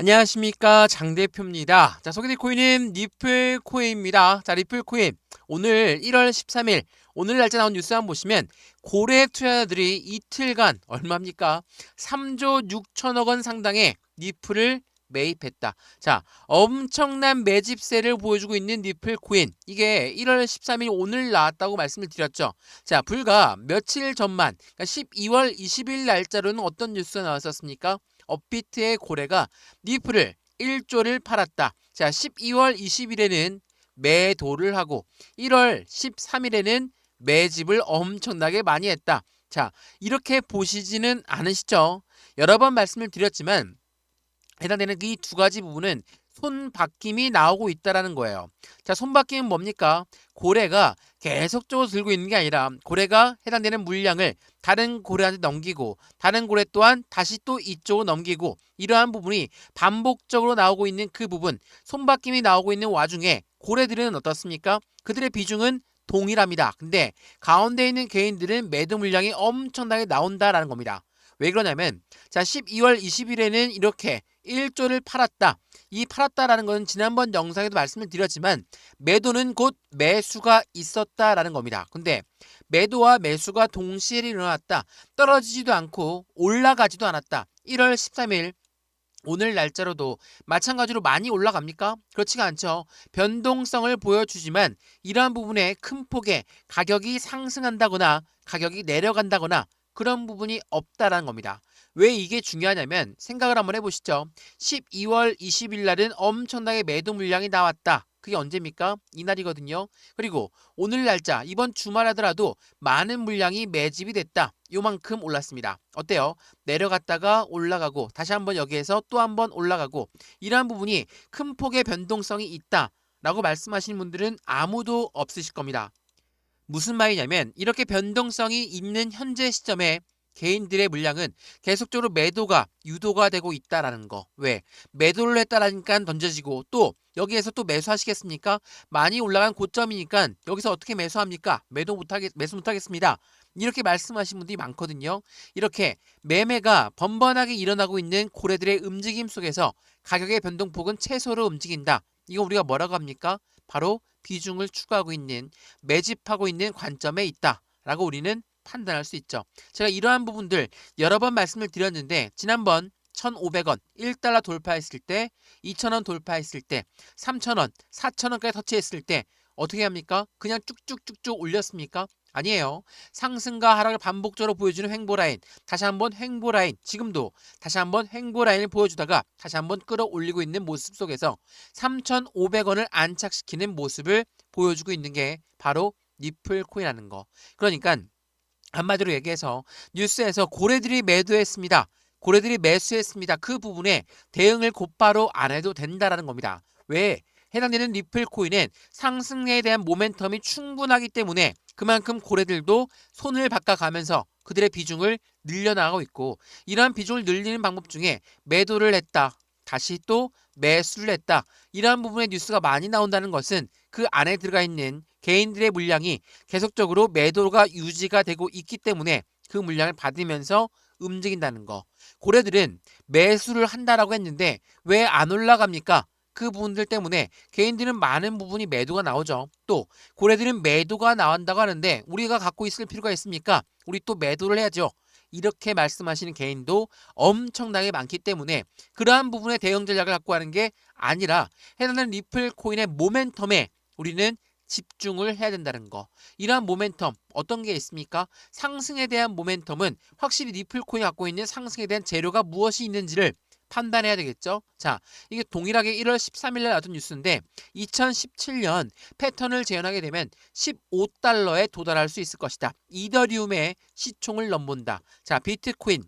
안녕하십니까, 장 대표입니다. 자, 소개될 코인은 리플코인입니다. 자, 리플코인 오늘 1월 13일 오늘 날짜 나온 뉴스 한번 보시면 고래 투자자들이 이틀간 얼마입니까? 3조 6천억 원 상당의 리플을 매입했다. 자, 엄청난 매집세를 보여주고 있는 리플코인, 이게 1월 13일 오늘 나왔다고 말씀을 드렸죠. 자, 불과 며칠 전만, 그러니까 12월 20일 날짜로는 어떤 뉴스가 나왔었습니까? 업비트의 고래가 리플을 1조를 팔았다. 자, 12월 20일에는 매도를 하고 1월 13일에는 매집을 엄청나게 많이 했다. 자, 이렇게 보시지는 않으시죠? 여러 번 말씀을 드렸지만 해당되는 이 두 가지 부분은 손바뀜이 나오고 있다라는 거예요. 자, 손바뀜은 뭡니까? 고래가 계속적으로 들고 있는 게 아니라 고래가 해당되는 물량을 다른 고래한테 넘기고 다른 고래 또한 다시 또 이쪽으로 넘기고, 이러한 부분이 반복적으로 나오고 있는 그 부분, 손바뀜이 나오고 있는 와중에 고래들은 어떻습니까? 그들의 비중은 동일합니다. 근데 가운데 있는 개인들은 매도 물량이 엄청나게 나온다라는 겁니다. 왜 그러냐면, 자, 12월 20일에는 이렇게 1조를 팔았다. 이 팔았다라는 것은 지난번 영상에도 말씀을 드렸지만 매도는 곧 매수가 있었다라는 겁니다. 근데 매도와 매수가 동시에 일어났다. 떨어지지도 않고 올라가지도 않았다. 1월 13일 오늘 날짜로도 마찬가지로 많이 올라갑니까? 그렇지가 않죠. 변동성을 보여주지만 이러한 부분에 큰 폭의 가격이 상승한다거나 가격이 내려간다거나 그런 부분이 없다라는 겁니다. 왜 이게 중요하냐면 생각을 한번 해보시죠. 12월 20일 날은 엄청나게 매도 물량이 나왔다. 그게 언제입니까? 이날이거든요. 그리고 오늘 날짜, 이번 주말 하더라도 많은 물량이 매집이 됐다. 요만큼 올랐습니다. 어때요? 내려갔다가 올라가고 다시 한번 여기에서 또 한번 올라가고, 이러한 부분이 큰 폭의 변동성이 있다라고 말씀하시는 분들은 아무도 없으실 겁니다. 무슨 말이냐면 이렇게 변동성이 있는 현재 시점에 개인들의 물량은 계속적으로 매도가 유도가 되고 있다라는 거. 왜? 매도를 했다라니까 던져지고, 또 여기에서 또 매수하시겠습니까? 많이 올라간 고점이니까 여기서 어떻게 매수합니까? 매수 못하겠습니다. 이렇게 말씀하신 분들이 많거든요. 이렇게 매매가 번번하게 일어나고 있는 고래들의 움직임 속에서 가격의 변동폭은 최소로 움직인다. 이거 우리가 뭐라고 합니까? 바로 비중을 추구하고 있는, 매집하고 있는 관점에 있다라고 우리는 판단할 수 있죠. 제가 이러한 부분들 여러 번 말씀을 드렸는데, 지난번 1,500원 1달러 돌파했을 때, 2,000원 돌파했을 때, 3,000원, 4,000원까지 터치했을 때 어떻게 합니까? 그냥 쭉쭉쭉쭉 올렸습니까? 아니에요. 상승과 하락을 반복적으로 보여주는 횡보라인, 다시 한번 횡보라인, 지금도 다시 한번 횡보라인을 보여주다가 다시 한번 끌어올리고 있는 모습 속에서 3,500원을 안착시키는 모습을 보여주고 있는 게 바로 리플코인이라는 거. 그러니까 한마디로 얘기해서 뉴스에서 고래들이 매도했습니다, 고래들이 매수했습니다, 그 부분에 대응을 곧바로 안 해도 된다라는 겁니다. 왜? 해당되는 리플코인은 상승에 대한 모멘텀이 충분하기 때문에 그만큼 고래들도 손을 바꿔가면서 그들의 비중을 늘려나가고 있고, 이러한 비중을 늘리는 방법 중에 매도를 했다, 다시 또 매수를 했다, 이러한 부분의 뉴스가 많이 나온다는 것은 그 안에 들어가 있는 개인들의 물량이 계속적으로 매도가 유지가 되고 있기 때문에 그 물량을 받으면서 움직인다는 거. 고래들은 매수를 한다라고 했는데 왜 안 올라갑니까? 그 부분들 때문에 개인들은 많은 부분이 매도가 나오죠. 또 고래들은 매도가 나온다고 하는데 우리가 갖고 있을 필요가 있습니까? 우리 또 매도를 해야죠. 이렇게 말씀하시는 개인도 엄청나게 많기 때문에 그러한 부분에 대응 전략을 갖고 하는 게 아니라 해당하는 리플 코인의 모멘텀에 우리는 집중을 해야 된다는 거. 이러한 모멘텀 어떤 게 있습니까? 상승에 대한 모멘텀은 확실히 리플 코인이 갖고 있는 상승에 대한 재료가 무엇이 있는지를 판단해야 되겠죠. 자, 이게 동일하게 1월 13일 날 나왔던 뉴스인데 2017년 패턴을 재현하게 되면 15달러에 도달할 수 있을 것이다. 이더리움의 시총을 넘본다. 자, 비트코인,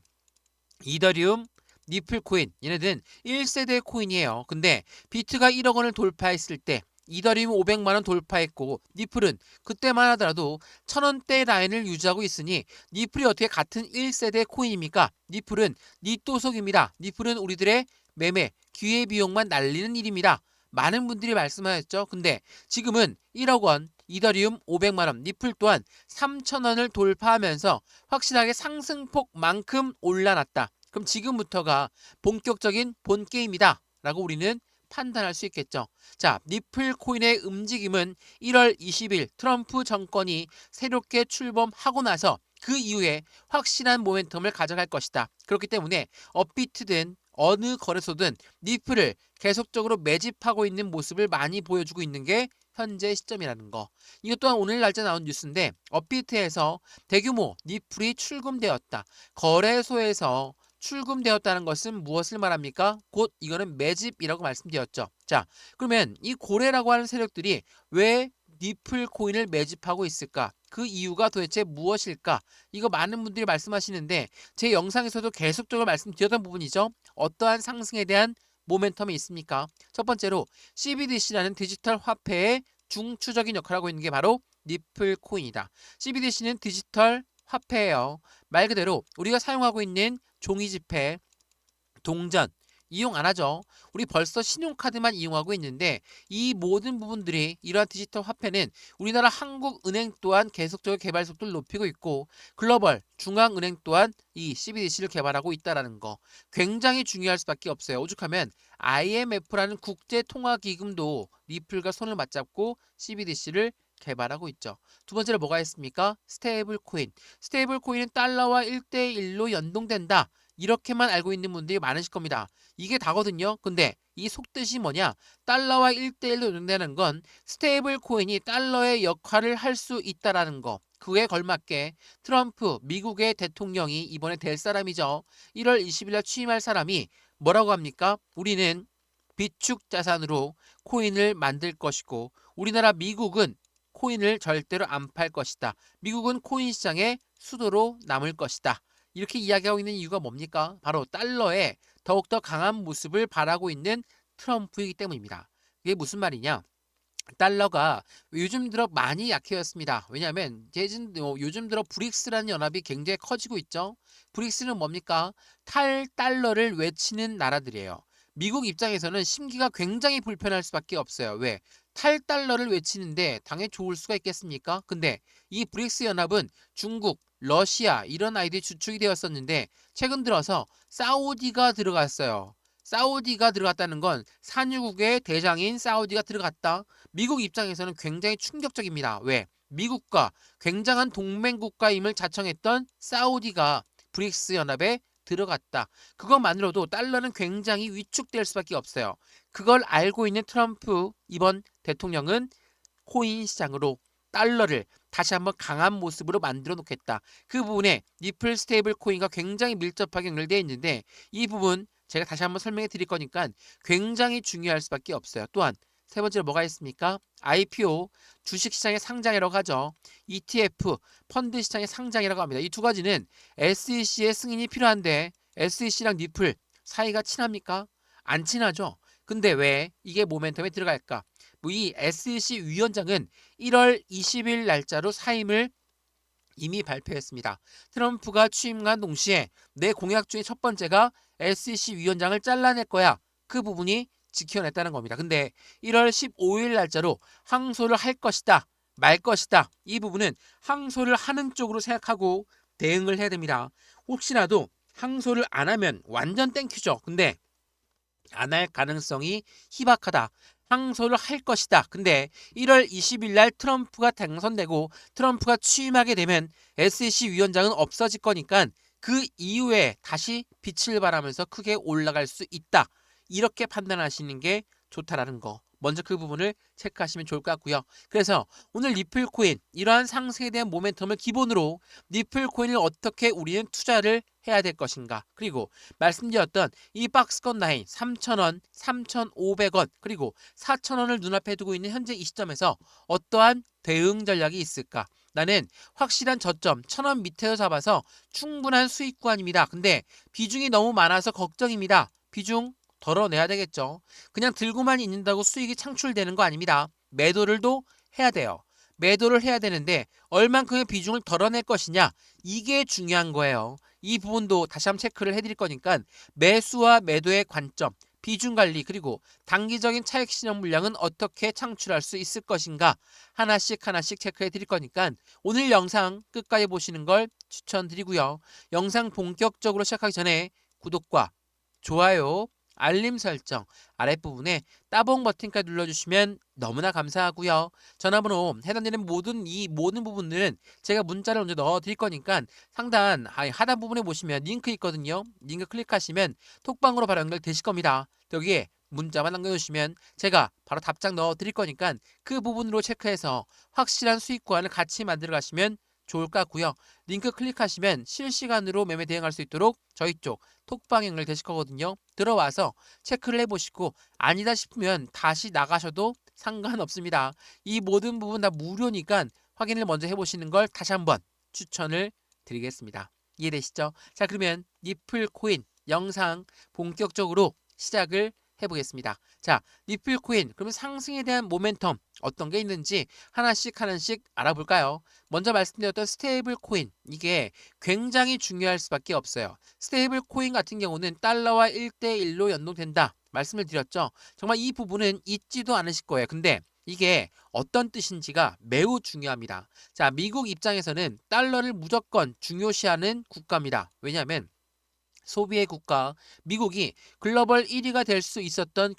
이더리움, 리플코인, 얘네들은 1세대 코인이에요. 근데 비트가 1억 원을 돌파했을 때 이더리움 500만 원 돌파했고, 리플은 그때만 하더라도 1,000원대 라인을 유지하고 있으니 리플이 어떻게 같은 1세대 코인입니까? 리플은 니또속입니다. 리플은 우리들의 매매, 기회비용만 날리는 일입니다. 많은 분들이 말씀하셨죠. 근데 지금은 1억 원, 이더리움 500만 원, 리플 또한 3,000원을 돌파하면서 확실하게 상승폭만큼 올라놨다. 그럼 지금부터가 본격적인 본 게임이다 라고 우리는 판단할 수 있겠죠. 자, 리플 코인의 움직임은 1월 20일 트럼프 정권이 새롭게 출범하고 나서 그 이후에 확실한 모멘텀을 가져갈 것이다. 그렇기 때문에 업비트든 어느 거래소든 리플을 계속적으로 매집하고 있는 모습을 많이 보여주고 있는 게 현재 시점이라는 거. 이것 또한 오늘 날짜 나온 뉴스인데 업비트에서 대규모 리플이 출금되었다. 거래소에서 출금되었다는 것은 무엇을 말합니까? 곧 이거는 매집이라고 말씀드렸죠. 자, 그러면 이 고래라고 하는 세력들이 왜 리플 코인을 매집하고 있을까? 그 이유가 도대체 무엇일까? 이거 많은 분들이 말씀하시는데 제 영상에서도 계속적으로 말씀드렸던 부분이죠. 어떠한 상승에 대한 모멘텀이 있습니까? 첫 번째로 CBDC라는 디지털 화폐의 중추적인 역할을 하고 있는 게 바로 리플 코인이다. CBDC는 디지털 화폐예요. 말 그대로 우리가 사용하고 있는 종이지폐, 동전 이용 안 하죠. 우리 벌써 신용카드만 이용하고 있는데 이 모든 부분들이 이러한 디지털 화폐는 우리나라 한국은행 또한 계속적으로 개발 속도를 높이고 있고 글로벌 중앙은행 또한 이 CBDC를 개발하고 있다는 거 굉장히 중요할 수밖에 없어요. 오죽하면 IMF라는 국제통화기금도 리플과 손을 맞잡고 CBDC를 개발하고 있죠. 두 번째로 뭐가 있습니까? 스테이블 코인. 스테이블 코인은 달러와 1대1로 연동된다. 이렇게만 알고 있는 분들이 많으실 겁니다. 이게 다거든요. 근데 이 속뜻이 뭐냐? 달러와 1대1로 연동되는 건 스테이블 코인이 달러의 역할을 할 수 있다라는 거. 그에 걸맞게 트럼프 미국의 대통령이 이번에 될 사람이죠. 1월 20일 날 취임할 사람이 뭐라고 합니까? 우리는 비축 자산으로 코인을 만들 것이고 우리나라 미국은 코인을 절대로 안 팔 것이다. 미국은 코인 시장의 수도로 남을 것이다. 이렇게 이야기하고 있는 이유가 뭡니까? 바로 달러의 더욱더 강한 모습을 바라고 있는 트럼프이기 때문입니다. 이게 무슨 말이냐? 달러가 요즘 들어 많이 약해졌습니다. 왜냐하면 요즘 들어 브릭스라는 연합이 굉장히 커지고 있죠. 브릭스는 뭡니까? 탈달러를 외치는 나라들이에요. 미국 입장에서는 심기가 굉장히 불편할 수밖에 없어요. 왜? 탈달러를 외치는데 당연히 좋을 수가 있겠습니까? 근데 이 브릭스 연합은 중국, 러시아 이런 아이들이 주축이 되었었는데 최근 들어서 사우디가 들어갔어요. 사우디가 들어갔다는 건 산유국의 대장인 사우디가 들어갔다. 미국 입장에서는 굉장히 충격적입니다. 왜? 미국과 굉장한 동맹국가임을 자청했던 사우디가 브릭스 연합에 들어갔다. 그것만으로도 달러는 굉장히 위축될 수밖에 없어요. 그걸 알고 있는 트럼프 이번 대통령은 코인 시장으로 달러를 다시 한번 강한 모습으로 만들어 놓겠다. 그 부분에 리플 스테이블 코인과 굉장히 밀접하게 연결되어 있는데 이 부분 제가 다시 한번 설명해 드릴 거니까 굉장히 중요할 수밖에 없어요. 또한 세 번째로 뭐가 있습니까? IPO, 주식시장의 상장이라고 하죠. ETF, 펀드 시장의 상장이라고 합니다. 이 두 가지는 SEC의 승인이 필요한데 SEC랑 리플 사이가 친합니까? 안 친하죠. 근데 왜 이게 모멘텀에 들어갈까? 이 SEC 위원장은 1월 20일 날짜로 사임을 이미 발표했습니다. 트럼프가 취임한 동시에 내 공약 중에 첫 번째가 SEC 위원장을 잘라낼 거야. 그 부분이 지켜냈다는 겁니다. 근데 1월 15일 날짜로 항소를 할 것이다. 말 것이다. 이 부분은 항소를 하는 쪽으로 생각하고 대응을 해야 됩니다. 혹시라도 항소를 안 하면 완전 땡큐죠. 근데 안 할 가능성이 희박하다. 항소를 할 것이다. 근데 1월 20일 날 트럼프가 당선되고 트럼프가 취임하게 되면 SEC 위원장은 없어질 거니까 그 이후에 다시 빛을 발하면서 크게 올라갈 수 있다. 이렇게 판단하시는 게 좋다라는 거. 먼저 그 부분을 체크하시면 좋을 것 같고요. 그래서 오늘 리플 코인 이러한 상승에 대한 모멘텀을 기본으로 리플 코인을 어떻게 우리는 투자를 해야 될 것인가. 그리고 말씀드렸던 이 박스권 라인 3,000원, 3,500원 그리고 4,000원을 눈앞에 두고 있는 현재 이 시점에서 어떠한 대응 전략이 있을까? 나는 확실한 저점 1,000원 밑에서 잡아서 충분한 수익 구간입니다. 근데 비중이 너무 많아서 걱정입니다. 비중 덜어내야 되겠죠. 그냥 들고만 있는다고 수익이 창출되는 거 아닙니다. 매도를도 해야 돼요. 매도를 해야 되는데 얼만큼의 비중을 덜어낼 것이냐 이게 중요한 거예요. 이 부분도 다시 한번 체크를 해드릴 거니까 매수와 매도의 관점, 비중 관리 그리고 단기적인 차익 실현 물량은 어떻게 창출할 수 있을 것인가 하나씩 체크해 드릴 거니까 오늘 영상 끝까지 보시는 걸 추천드리고요. 영상 본격적으로 시작하기 전에 구독과 좋아요, 알림 설정 아랫부분에 따봉 버튼까지 눌러주시면 너무나 감사하고요. 전화번호 해당되는 모든 부분들은 제가 문자를 먼저 넣어드릴 거니까 상단 하단 부분에 보시면 링크 있거든요. 링크 클릭하시면 톡방으로 바로 연결되실 겁니다. 여기에 문자만 남겨주시면 제가 바로 답장 넣어드릴 거니까 그 부분으로 체크해서 확실한 수익권을 같이 만들어 가시면 좋을 것 같고요. 링크 클릭하시면 실시간으로 매매 대응할 수 있도록 저희 쪽 톡방 연결되실 거거든요. 들어와서 체크를 해보시고 아니다 싶으면 다시 나가셔도 상관없습니다. 이 모든 부분 다 무료니까 확인을 먼저 해보시는 걸 다시 한번 추천을 드리겠습니다. 이해되시죠? 자, 그러면 니플 코인 영상 본격적으로 시작을 해보겠습니다. 자, 니플 코인 그러면 상승에 대한 모멘텀 어떤 게 있는지 하나씩 알아볼까요? 먼저 말씀드렸던 스테이블 코인 이게 굉장히 중요할 수밖에 없어요. 스테이블 코인 같은 경우는 달러와 1대1로 연동된다 말씀을 드렸죠. 정말 이 부분은 잊지도 않으실 거예요. 근데 이게 어떤 뜻인지가 매우 중요합니다. 자, 미국 입장에서는 달러를 무조건 중요시하는 국가입니다. 왜냐하면 소비의 국가 미국이 글로벌 1위가 될 수 있었던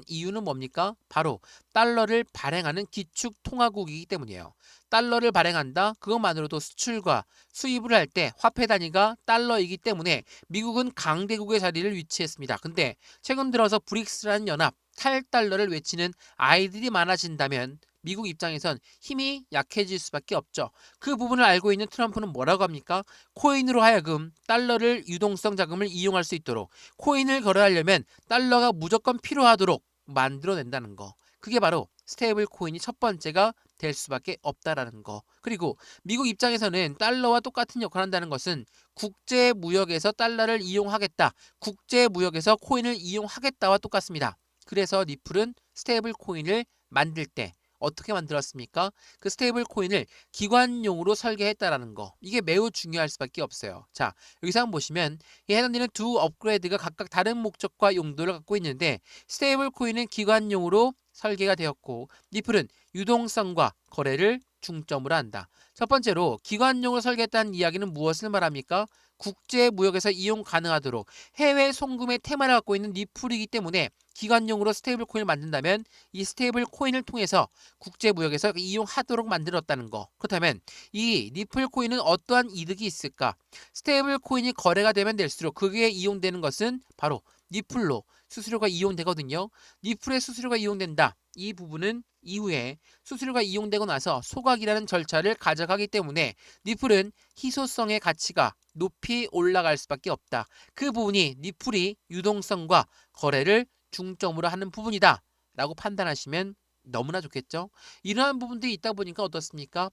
이유는 뭡니까? 바로 달러를 발행하는 기축 통화국이기 때문이에요. 달러를 발행한다? 그것만으로도 수출과 수입을 할 때 화폐 단위가 달러이기 때문에 미국은 강대국의 자리를 위치했습니다. 근데 최근 들어서 브릭스라는 연합, 탈달러를 외치는 아이들이 많아진다면 미국 입장에선 힘이 약해질 수밖에 없죠. 그 부분을 알고 있는 트럼프는 뭐라고 합니까? 코인으로 하여금 달러를 유동성 자금을 이용할 수 있도록 코인을 거래하려면 달러가 무조건 필요하도록 만들어낸다는 거. 그게 바로 스테이블 코인이 첫 번째가 될 수밖에 없다라는 거. 그리고 미국 입장에서는 달러와 똑같은 역할을 한다는 것은 국제 무역에서 달러를 이용하겠다. 국제 무역에서 코인을 이용하겠다와 똑같습니다. 그래서 니플은 스테이블 코인을 만들 때 어떻게 만들었습니까? 그 스테이블 코인을 기관용으로 설계했다라는 거. 이게 매우 중요할 수밖에 없어요. 자, 여기서 한번 보시면 이 해당되는 두 업그레이드가 각각 다른 목적과 용도를 갖고 있는데 스테이블 코인은 기관용으로 설계가 되었고 니플은 유동성과 거래를 중점으로 한다. 첫 번째로 기관용으로 설계했다는 이야기는 무엇을 말합니까? 국제 무역에서 이용 가능하도록 해외 송금의 테마를 갖고 있는 니플이기 때문에 기관용으로 스테이블 코인을 만든다면 이 스테이블 코인을 통해서 국제 무역에서 이용하도록 만들었다는 거. 그렇다면 이 니플 코인은 어떠한 이득이 있을까? 스테이블 코인이 거래가 되면 될수록 그게 이용되는 것은 바로 니플로 수수료가 이용되거든요. 니플의 수수료가 이용된다. 이 부분은 이후에 수수료가 이용되고 나서 소각이라는 절차를 가져가기 때문에 니플은 희소성의 가치가 높이 올라갈 수밖에 없다. 그 부분이 니플이 유동성과 거래를 중점으로 하는 부분이다 라고 판단하시면 너무나 좋겠죠. 이러한 부분들이 있다 보니까 어떻습니까?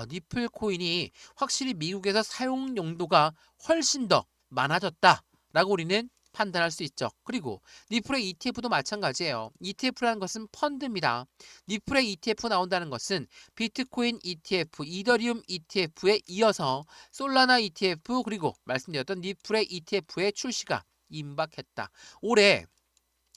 니플 코인이 확실히 미국에서 사용 용도가 훨씬 더 많아졌다 라고 우리는 판단할 수 있죠. 그리고 니플의 ETF도 마찬가지예요. ETF라는 것은 펀드입니다. 니플의 ETF 나온다는 것은 비트코인 ETF, 이더리움 ETF에 이어서 솔라나 ETF 그리고 말씀드렸던 니플의 ETF의 출시가 임박했다. 올해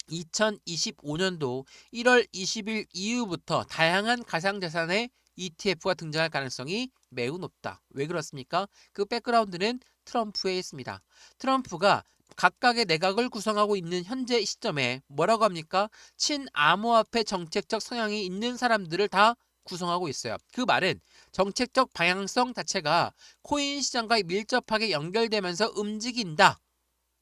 2025년도 1월 20일 이후부터 다양한 가상자산의 ETF가 등장할 가능성이 매우 높다. 왜 그렇습니까? 그 백그라운드는 트럼프에 있습니다. 트럼프가 각각의 내각을 구성하고 있는 현재 시점에 뭐라고 합니까? 친암호화폐 정책적 성향이 있는 사람들을 다 구성하고 있어요. 그 말은 정책적 방향성 자체가 코인 시장과 밀접하게 연결되면서 움직인다.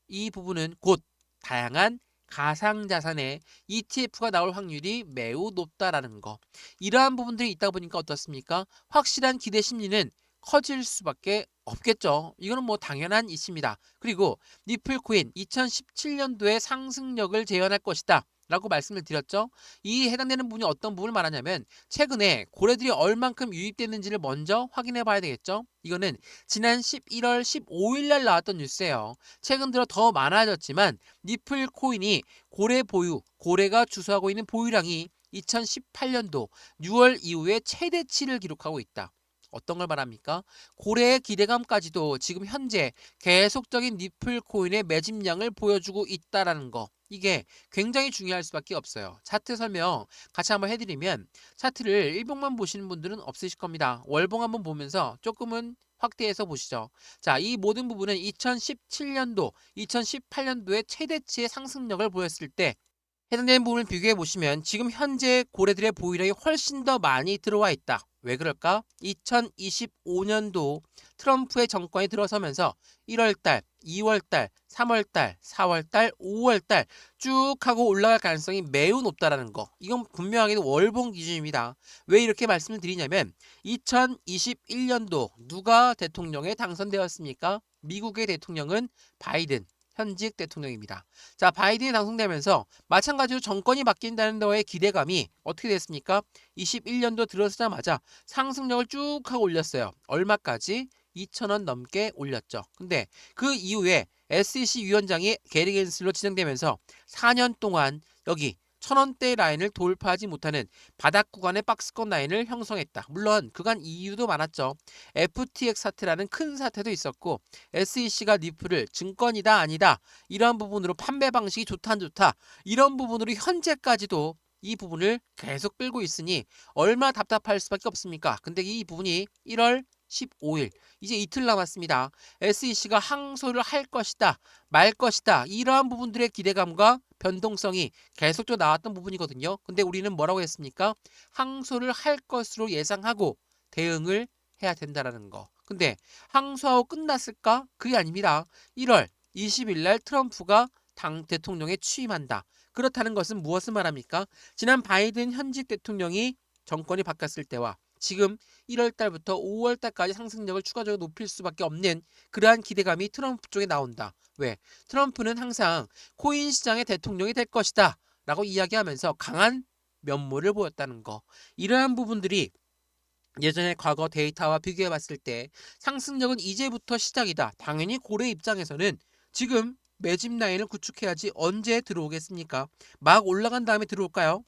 이 부분은 곧 다양한 가상자산의 ETF가 나올 확률이 매우 높다라는 거. 이러한 부분들이 있다 보니까 어떻습니까? 확실한 기대 심리는 커질 수밖에 없겠죠. 이거는 뭐 당연한 이치입니다. 그리고 니플코인 2017년도에 상승력을 재현할 것이다 라고 말씀을 드렸죠. 이 해당되는 부분이 어떤 부분을 말하냐면 최근에 고래들이 얼만큼 유입됐는지를 먼저 확인해 봐야 되겠죠. 이거는 지난 11월 15일 날 나왔던 뉴스예요. 최근 들어 더 많아졌지만 니플 코인이 고래가 주소하고 있는 보유량이 2018년도 6월 이후에 최대치를 기록하고 있다. 어떤 걸 말합니까? 고래의 기대감까지도 지금 현재 계속적인 니플 코인의 매집량을 보여주고 있다라는 거. 이게 굉장히 중요할 수밖에 없어요. 차트 설명 같이 한번 해드리면 차트를 일봉만 보시는 분들은 없으실 겁니다. 월봉 한번 보면서 조금은 확대해서 보시죠. 자, 이 모든 부분은 2017년도, 2018년도에 최대치의 상승력을 보였을 때 해당되는 부분을 비교해 보시면 지금 현재 고래들의 보유량이 훨씬 더 많이 들어와 있다. 왜 그럴까? 2025년도 트럼프의 정권이 들어서면서 1월달, 2월달, 3월달, 4월달, 5월달 쭉 하고 올라갈 가능성이 매우 높다라는 거. 이건 분명하게도 월봉 기준입니다. 왜 이렇게 말씀을 드리냐면 2021년도 누가 대통령에 당선되었습니까? 미국의 대통령은 바이든 현직 대통령입니다. 자, 바이든이 당선되면서 마찬가지로 정권이 바뀐다는 거에 기대감이 어떻게 됐습니까? 21년도 들어서자마자 상승력을 쭉 하고 올렸어요. 얼마까지? 2,000원 넘게 올렸죠. 근데 그 이후에 SEC 위원장이 게리 겐슬로 지정되면서 4년 동안 여기 1,000원대 라인을 돌파하지 못하는 바닥 구간의 박스권 라인을 형성했다. 물론 그간 이유도 많았죠. FTX 사태라는 큰 사태도 있었고 SEC가 리플을 증권이다 아니다 이러한 부분으로 판매 방식이 좋다 안 좋다 이런 부분으로 현재까지도 이 부분을 계속 끌고 있으니 얼마나 답답할 수밖에 없습니까? 근데 이 부분이 1월 15일 이제 이틀 남았습니다. SEC가 항소를 할 것이다 말 것이다 이러한 부분들의 기대감과 변동성이 계속적으로 나왔던 부분이거든요. 근데 우리는 뭐라고 했습니까? 항소를 할 것으로 예상하고 대응을 해야 된다라는 거. 근데 항소하고 끝났을까? 그게 아닙니다. 1월 20일 날 트럼프가 당 대통령에 취임한다. 그렇다는 것은 무엇을 말합니까? 지난 바이든 현직 대통령이 정권이 바뀌었을 때와 지금 1월 달부터 5월 달까지 상승력을 추가적으로 높일 수밖에 없는 그러한 기대감이 트럼프 쪽에 나온다. 왜? 트럼프는 항상 코인 시장의 대통령이 될 것이다 라고 이야기하면서 강한 면모를 보였다는 거. 이러한 부분들이 예전에 과거 데이터와 비교해 봤을 때 상승력은 이제부터 시작이다. 당연히 고래 입장에서는 지금 매집 라인을 구축해야지 언제 들어오겠습니까? 막 올라간 다음에 들어올까요?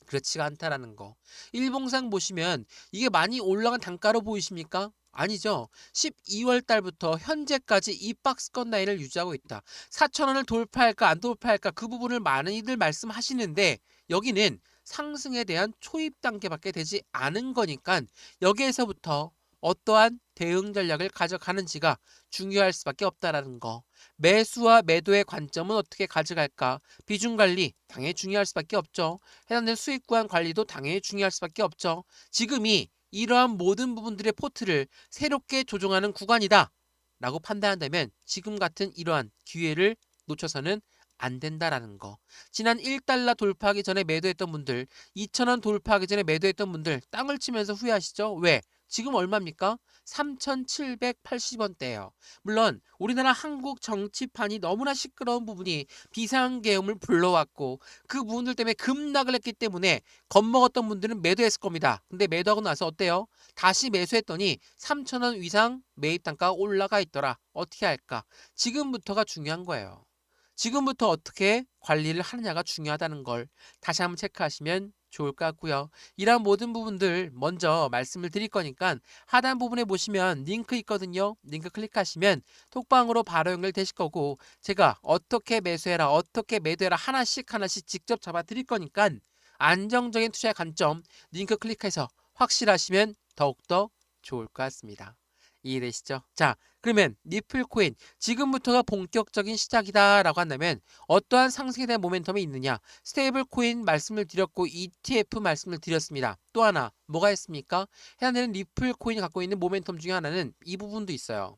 그렇지가 않다라는 거. 일봉상 보시면 이게 많이 올라간 단가로 보이십니까? 아니죠. 12월 달부터 현재까지 이 박스권 라인을 유지하고 있다. 4,000원을 돌파할까 안 돌파할까 그 부분을 많이들 말씀하시는데 여기는 상승에 대한 초입 단계밖에 되지 않은 거니까 여기에서부터 어떠한 대응 전략을 가져가는지가 중요할 수밖에 없다라는 거. 매수와 매도의 관점은 어떻게 가져갈까? 비중 관리 당연히 중요할 수밖에 없죠. 해당된 수익 구간 관리도 당연히 중요할 수밖에 없죠. 지금이 이러한 모든 부분들의 포트를 새롭게 조정하는 구간이다 라고 판단한다면 지금 같은 이러한 기회를 놓쳐서는 안 된다라는 거. 지난 1달러 돌파하기 전에 매도했던 분들, 2,000원 돌파하기 전에 매도했던 분들 땅을 치면서 후회하시죠? 왜? 지금 얼마입니까? 3,780원대예요. 물론 우리나라 한국 정치판이 너무나 시끄러운 부분이 비상계엄을 불러왔고 그 부분들 때문에 급락을 했기 때문에 겁먹었던 분들은 매도했을 겁니다. 근데 매도하고 나서 어때요? 다시 매수했더니 3,000원 이상 매입 단가가 올라가 있더라. 어떻게 할까? 지금부터가 중요한 거예요. 지금부터 어떻게 관리를 하느냐가 중요하다는 걸 다시 한번 체크하시면 좋을 것 같고요. 이러한 모든 부분들 먼저 말씀을 드릴 거니까 하단 부분에 보시면 링크 있거든요. 링크 클릭하시면 톡방으로 바로 연결되실 거고 제가 어떻게 매수해라 어떻게 매도해라 하나씩 직접 잡아 드릴 거니까 안정적인 투자의 관점 링크 클릭해서 확실하시면 더욱더 좋을 것 같습니다. 이해되시죠? 자, 그러면 리플 코인 지금부터가 본격적인 시작이다 라고 한다면 어떠한 상승에 대한 모멘텀이 있느냐? 스테이블 코인 말씀을 드렸고 ETF 말씀을 드렸습니다. 또 하나 뭐가 있습니까? 해당되는 리플 코인이 갖고 있는 모멘텀 중에 하나는 이 부분도 있어요.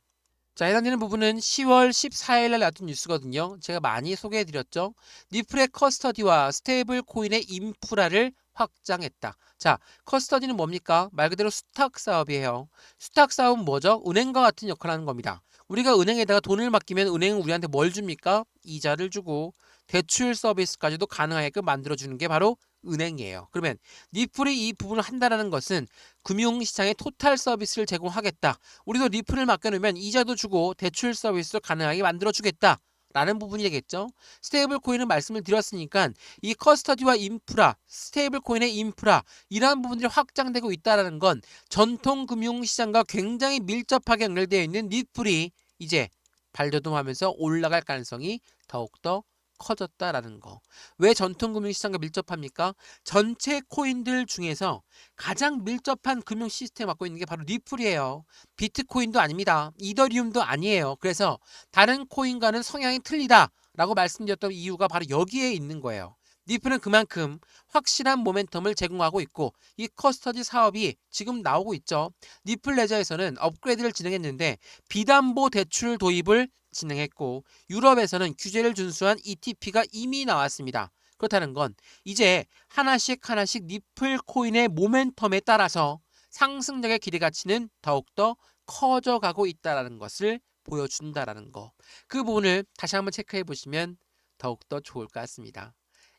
자, 해당되는 부분은 10월 14일 날 나왔던 뉴스거든요. 제가 많이 소개해드렸죠. 리플의 커스터디와 스테이블 코인의 인프라를 확장했다. 자, 커스터디는 뭡니까? 말 그대로 수탁 사업이에요. 수탁 사업은 뭐죠? 은행과 같은 역할을 하는 겁니다. 우리가 은행에다가 돈을 맡기면 은행은 우리한테 뭘 줍니까? 이자를 주고 대출 서비스까지도 가능하게끔 만들어주는 게 바로 은행이에요. 그러면 리플이 이 부분을 한다는 것은 금융시장에 토탈 서비스를 제공하겠다. 우리도 리플을 맡겨놓으면 이자도 주고 대출 서비스도 가능하게 만들어주겠다. 라는 부분이 되겠죠. 스테이블 코인은 말씀을 드렸으니까 이 커스터디와 인프라, 스테이블 코인의 인프라 이러한 부분들이 확장되고 있다는 건 전통 금융시장과 굉장히 밀접하게 연결되어 있는 리플이 이제 발돋움하면서 올라갈 가능성이 더욱더 커졌다라는 거. 왜 전통금융시장과 밀접합니까? 전체 코인들 중에서 가장 밀접한 금융 시스템을 갖고 있는 게 바로 리플이에요. 비트코인도 아닙니다. 이더리움도 아니에요. 그래서 다른 코인과는 성향이 틀리다라고 말씀드렸던 이유가 바로 여기에 있는 거예요. 리플은 그만큼 확실한 모멘텀을 제공하고 있고 이 커스터디 사업이 지금 나오고 있죠. 리플 레저에서는 업그레이드를 진행했는데 비담보 대출 도입을 진행했고 유럽에서는 규제를 준수한 ETP가 이미 나왔습니다. 그렇다는 건 이제 하나씩 리플 코인의 모멘텀에 따라서 상승력의 기대가치는 더욱더 커져가고 있다는 것을 보여준다라는 거. 그 부분을 다시 한번 체크해 보시면 더욱더 좋을 것 같습니다.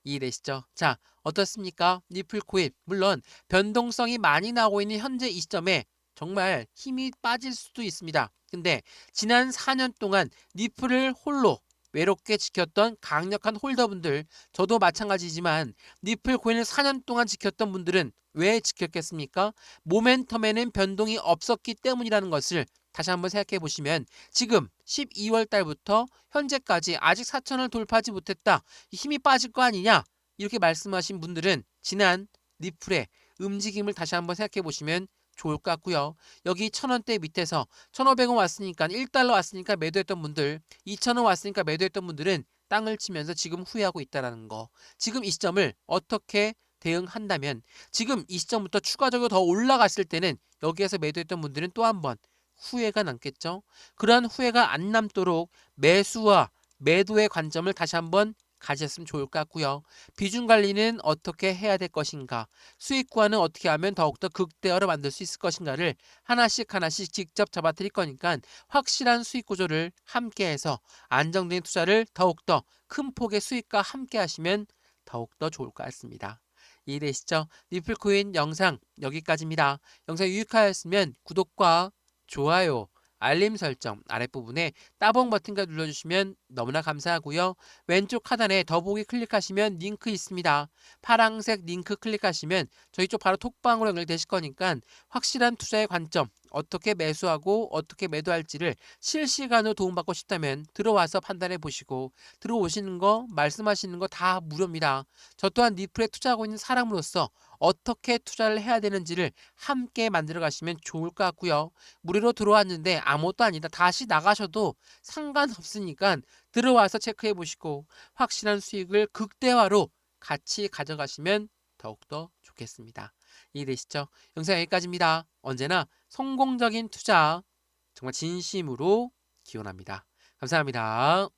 이해되시죠? 자, 어떻습니까? 리플 코인. 물론 변동성이 많이 나오고 있는 현재 이 시점에 정말 힘이 빠질 수도 있습니다. 근데 지난 4년 동안 리플을 홀로 외롭게 지켰던 강력한 홀더분들, 저도 마찬가지지만 리플 코인을 4년 동안 지켰던 분들은 왜 지켰겠습니까? 모멘텀에는 변동이 없었기 때문이라는 것을 다시 한번 생각해 보시면 지금 12월 달부터 현재까지 아직 4천을 돌파하지 못했다. 힘이 빠질 거 아니냐? 이렇게 말씀하신 분들은 지난 리플의 움직임을 다시 한번 생각해 보시면 좋을 것 같고요. 여기 1,000원대 밑에서 1,500원 왔으니까 1달러 왔으니까 매도했던 분들, 2,000원 왔으니까 매도했던 분들은 땅을 치면서 지금 후회하고 있다는 거. 지금 이 시점을 어떻게 대응한다면 지금 이 시점부터 추가적으로 더 올라갔을 때는 여기에서 매도했던 분들은 또 한 번 후회가 남겠죠. 그러한 후회가 안 남도록 매수와 매도의 관점을 다시 한번 가졌으면 좋을 것 같고요. 비중 관리는 어떻게 해야 될 것인가, 수익 구하는 어떻게 하면 더욱더 극대화로 만들 수 있을 것인가를 하나씩 직접 잡아드릴 거니까 확실한 수익 구조를 함께해서 안정된 투자를 더욱더 큰 폭의 수익과 함께 하시면 더욱더 좋을 것 같습니다. 이해되시죠? 리플코인 영상 여기까지입니다. 영상 유익하였으면 구독과 좋아요, 알림 설정 아랫부분에 따봉 버튼까지 눌러주시면 너무나 감사하고요. 왼쪽 하단에 더보기 클릭하시면 링크 있습니다. 파란색 링크 클릭하시면 저희 쪽 바로 톡방으로 연결되실 거니까 확실한 투자의 관점, 어떻게 매수하고 어떻게 매도할지를 실시간으로 도움받고 싶다면 들어와서 판단해 보시고 들어오시는 거, 말씀하시는 거 다 무료입니다. 저 또한 리플에 투자하고 있는 사람으로서 어떻게 투자를 해야 되는지를 함께 만들어 가시면 좋을 것 같고요. 무료로 들어왔는데 아무것도 아니다. 다시 나가셔도 상관없으니까 들어와서 체크해 보시고 확실한 수익을 극대화로 같이 가져가시면 더욱더 좋겠습니다. 이해되시죠? 영상 여기까지입니다. 언제나 성공적인 투자 정말 진심으로 기원합니다. 감사합니다.